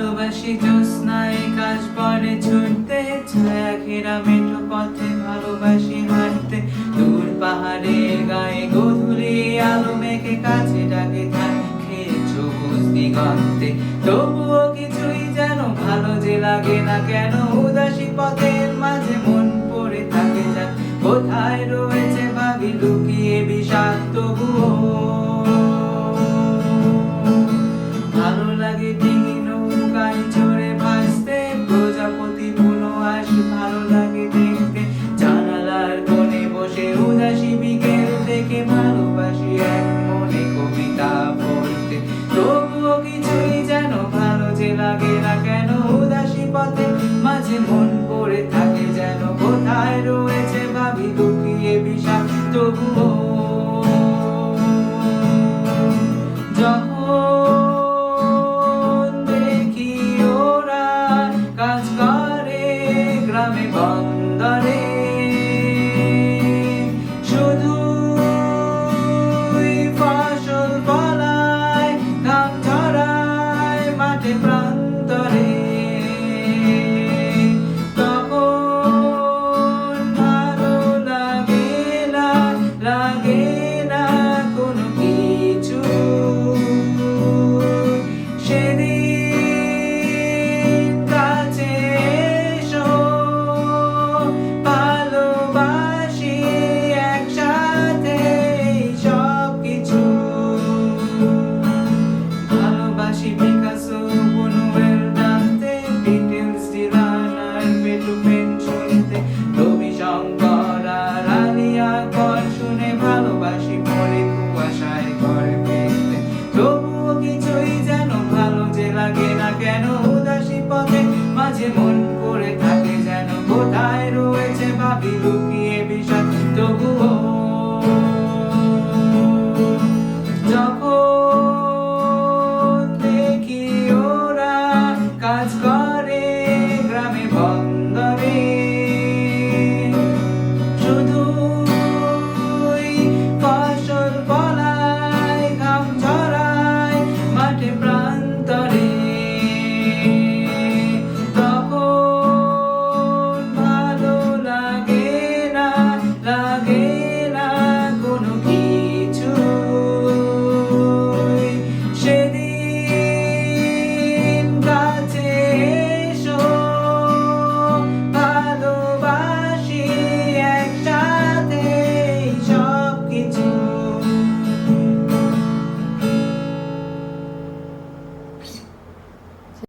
ভালোবাসি জ্যোৎস্নায় কাশ পরে ছুটতে, ছায়া ঘেরা মেঠো পথে ভালোবাসি হাঁটতে। দূর পাহাড়ের গায়ে গধূলি আলো মেঘে কাছে ডাকে থাকে সবুজ দিগন্তে। তবুও কিছুই যেন ভালো যে লাগে না কেন, উদাসী পথের মাঝে মন পড়ে থাকে যা। কোথায় রয়েছে ভাবি লুকিয়ে বিষাদ, তবুও ভালো লাগে ডিঙি নৌকায় চড়ে ভাসতে, প্রজাপতি বুনো আসি ভালো লাগে দেখতে। জানালার কোণে বসে উদাসী বিকেল থেকে ভালোবাসি এক মনে কবিতা পড়তে। তবুও কিছুই যেন ভালো যে লাগে না কেন, উদাসী পথে মাঝে মন পড়ে থাকে যেন। কোথায় রয়েছে ভাবি লুকিয়ে বিষাদ, তবুও কাজ করে গ্রামে বন্দরে, শুধুই ফসল ফলায়, ঘাম ঝরায় মাঠে প্রান্তরে।